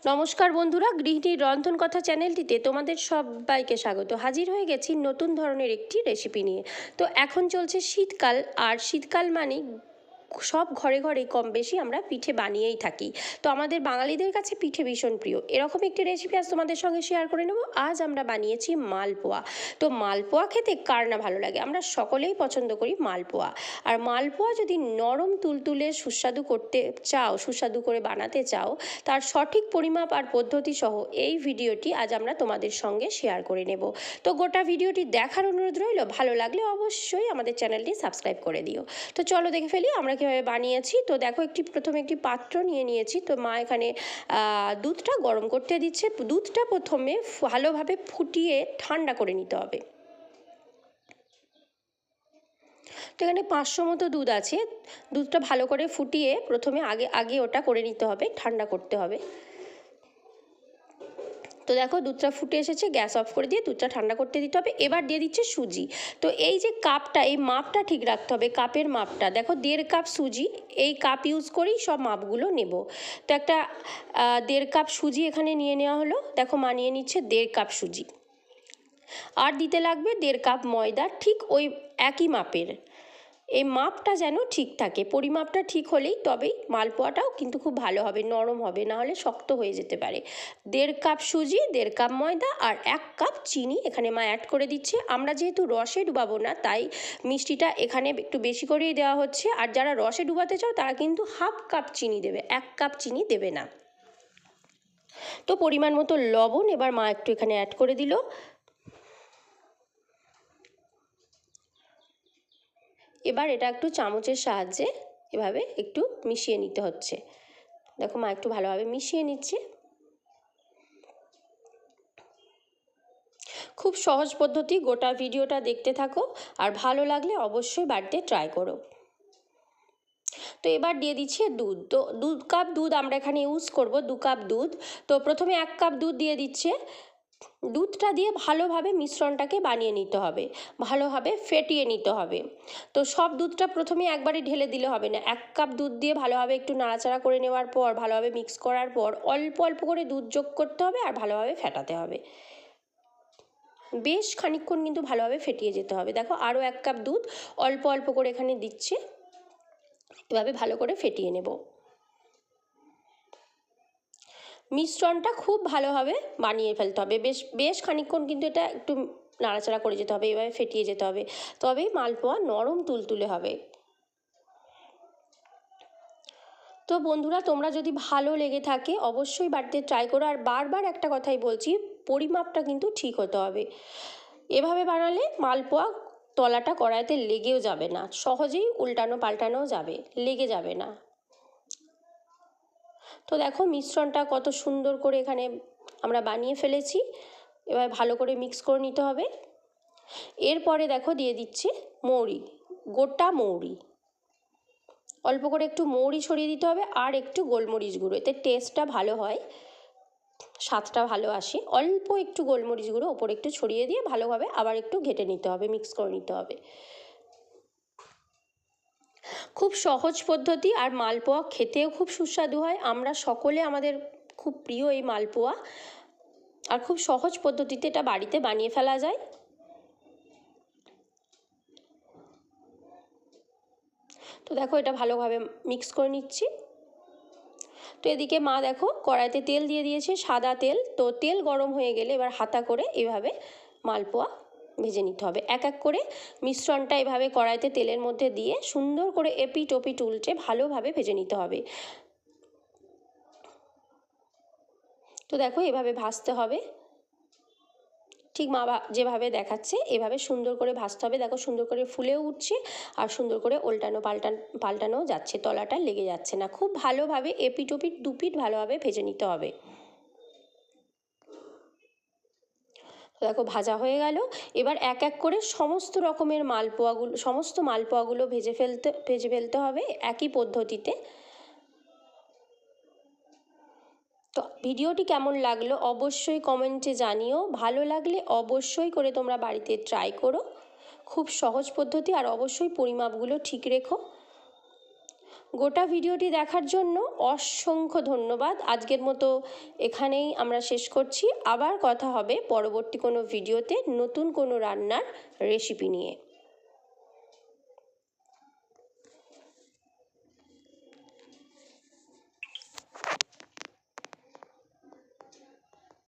নমস্কার বন্ধুরা, গৃহিণীর রন্ধন কথা চ্যানেলটিতে তোমাদের সবাইকে স্বাগত। হাজির হয়ে গেছি নতুন ধরনের একটি রেসিপি নিয়ে। তো এখন চলছে শীতকাল, আর শীতকাল মানেই সব ঘরে ঘরে কম বেশি আমরা পিঠে বানিয়েই থাকি। তো আমাদের বাঙালিদের কাছে পিঠে ভীষণ প্রিয়। এরকম একটি রেসিপি আজ তোমাদের সঙ্গে শেয়ার করে নেব। আজ আমরা বানিয়েছি মালপোয়া। তো মালপোয়া খেতে কার না ভালো লাগে, আমরা সকলেই পছন্দ করি মালপোয়া। আর মালপোয়া যদি নরম তুলতুলে সুস্বাদু করতে চাও, সুস্বাদু করে বানাতে চাও, তার সঠিক পরিমাপ আর পদ্ধতি সহ এই ভিডিওটি আজ আমরা তোমাদের সঙ্গে শেয়ার করে নেব। তো গোটা ভিডিওটি দেখার অনুরোধ রইল। ভালো লাগলে অবশ্যই আমাদের চ্যানেলটি সাবস্ক্রাইব করে দিও। তো চলো দেখে ফেলি আমরা কীভাবে বানিয়েছি। তো দেখো, প্রথমে একটি পাত্র নিয়ে নিয়েছি। তো মা এখানে দুধটা গরম করতে দিচ্ছে। দুধটা প্রথমে ভালোভাবে ফুটিয়ে ঠান্ডা করে নিতে হবে। তো এখানে 500 মতো দুধ আছে। দুধটা ভালো করে ফুটিয়ে প্রথমে আগে ওটা করে নিতে হবে, ঠান্ডা করতে হবে। তো দেখো, দুধটা ফুটে এসেছে, গ্যাস অফ করে দিয়ে দুধটা ঠান্ডা করতে দিতে হবে। এবার দিয়ে দিচ্ছে সুজি। তো এই যে কাপটা, এই মাপটা ঠিক রাখতে হবে, কাপের মাপটা দেখো 1.5 কাপ সুজি। এই কাপ ইউজ করেই সব মাপগুলো নেব। তো একটা 1.5 কাপ সুজি এখানে নিয়ে নেওয়া হলো। দেখো, মা নিয়ে নিচ্ছে 1.5 কাপ সুজি। আর দিতে লাগবে 1.5 কাপ ময়দা, ঠিক ওই একই মাপের। এই মাপটা যেন ঠিক থাকে, পরিমাপটা ঠিক হলেই তবেই মালপোয়াটাও কিন্তু খুব ভালো হবে, নরম হবে, না হলে শক্ত হয়ে যেতে পারে। 1.5 কাপ সুজি, 1.5 কাপ ময়দা আর 1 কাপ চিনি এখানে মা অ্যাড করে দিচ্ছে। আমরা যেহেতু রসে ডুবাবো না, তাই মিষ্টিটা এখানে একটু বেশি করেই দেওয়া হচ্ছে। আর যারা রসে ডুবাতে চাও তারা কিন্তু 1/2 কাপ চিনি দেবে, 1 কাপ চিনি দেবে না। তো পরিমাণ মতো লবণ এবার মা একটু এখানে অ্যাড করে দিল। এবার এটা একটু চামচের সাহায্যে এভাবে একটু মিশিয়ে নিতে হচ্ছে। দেখো, মা একটু ভালোভাবে মিশিয়ে নিচ্ছে। খুব সহজ পদ্ধতি, গোটা ভিডিওটা দেখতে থাকো, আর ভালো লাগলে অবশ্যই বাড়িতে ট্রাই করো। তো এবার দিয়ে দিচ্ছি দুধ। তো 2 কাপ দুধ আমরা এখানে ইউজ করব, 2 কাপ দুধ। তো প্রথমে 1 কাপ দুধ দিয়ে দিচ্ছে। দুধটা দিয়ে ভালোভাবে মিশ্রণটাকে বানিয়ে নিতে হবে, ভালোভাবে ফেটিয়ে নিতে হবে। তো সব দুধটা প্রথমে একবারে ঢেলে দিলে হবে না। 1 কাপ দুধ দিয়ে ভালোভাবে একটু নাড়াচাড়া করে নেওয়ার পর, ভালোভাবে মিক্স করার পর অল্প অল্প করে দুধ যোগ করতে হবে আর ভালোভাবে ফেটাতে হবে। বেশ খানিকক্ষণ কিন্তু ভালোভাবে ফেটিয়ে যেতে হবে। দেখো, আরও 1 কাপ দুধ অল্প অল্প করে এখানে দিচ্ছে। এভাবে ভালো করে ফেটিয়ে নেব। মিশ্রণটা খুব ভালোভাবে বানিয়ে ফেলতে হবে। বেশ খানিকক্ষণ কিন্তু এটা একটু নাড়াচাড়া করে যেতে হবে, এভাবে ফেটিয়ে যেতে হবে, তবেই মালপোয়া নরম তুলতুলে হবে। তো বন্ধুরা, তোমরা যদি ভালো লেগে থাকে অবশ্যই বাড়িতে ট্রাই করো। আর বারবার একটা কথাই বলছি, পরিমাপটা কিন্তু ঠিক হতে হবে। এভাবে বানালে মালপোয়া তলাটা কড়াইতে লেগেও যাবে না, সহজেই উল্টানো পাল্টানোও যাবে, লেগে যাবে না। তো দেখো, মিশ্রণটা কত সুন্দর করে এখানে আমরা বানিয়ে ফেলেছি। এবার ভালো করে মিক্স করে নিতে হবে। এরপরে দেখো দিয়ে দিচ্ছে মৌরি, গোটা মৌরি। অল্প করে একটু মৌরি ছড়িয়ে দিতে হবে, আর একটু গোলমরিচ গুঁড়ো, এতে টেস্টটা ভালো হয়, স্বাদটা ভালো আসে। অল্প একটু গোলমরিচ গুঁড়ো ওপরে একটু ছড়িয়ে দিয়ে ভালোভাবে আবার একটু ঘেটে নিতে হবে, মিক্স করে নিতে হবে। খুব সহজ পদ্ধতি, আর মালপোয়া খেতেও খুব সুস্বাদু হয়। আমরা সকলে, আমাদের খুব প্রিয় এই মালপোয়া। আর খুব সহজ পদ্ধতিতে এটা বাড়িতে বানিয়ে ফেলা যায়। তো দেখো, এটা ভালোভাবে মিক্স করে নিচ্ছি। তো এদিকে মা দেখো কড়াইতে তেল দিয়ে দিয়েছে, সাদা তেল। তো তেল গরম হয়ে গেলে এবার হাতা করে এভাবে মালপোয়া ভেজে নিতে হবে। এক এক করে মিশ্রণটা এভাবে কড়াইতে তেলের মধ্যে দিয়ে সুন্দর করে এপিট ওপিট উল্টে ভালোভাবে ভেজে নিতে হবে। তো দেখো, এভাবে ভাজতে হবে, ঠিক মা যেভাবে দেখাচ্ছে এভাবে সুন্দর করে ভাজতে হবে। দেখো, সুন্দর করে ফুলেও উঠছে, আর সুন্দর করে পাল্টানো যাচ্ছে, তলাটা লেগে যাচ্ছে না। খুব ভালোভাবে এপিট ওপিট দুপিট ভালোভাবে ভেজে নিতে হবে। দেখো, ভাজা হয়ে গেল। এবার এক এক করে সমস্ত মালপোয়াগুলো ভেজে ফেলতে হবে একই পদ্ধতিতে। তো ভিডিওটি কেমন লাগলো অবশ্যই কমেন্টে জানিও। ভালো লাগলে অবশ্যই করে তোমরা বাড়িতে ট্রাই করো। খুব সহজ পদ্ধতি, আর অবশ্যই পরিমাপগুলো ঠিক রেখো। গোটা ভিডিওটি দেখার জন্য অসংখ্য ধন্যবাদ। আজকের মতো এখানেই আমরা শেষ করছি। আবার কথা হবে পরবর্তী কোনো ভিডিওতে নতুন কোনো রান্নার রেসিপি নিয়ে।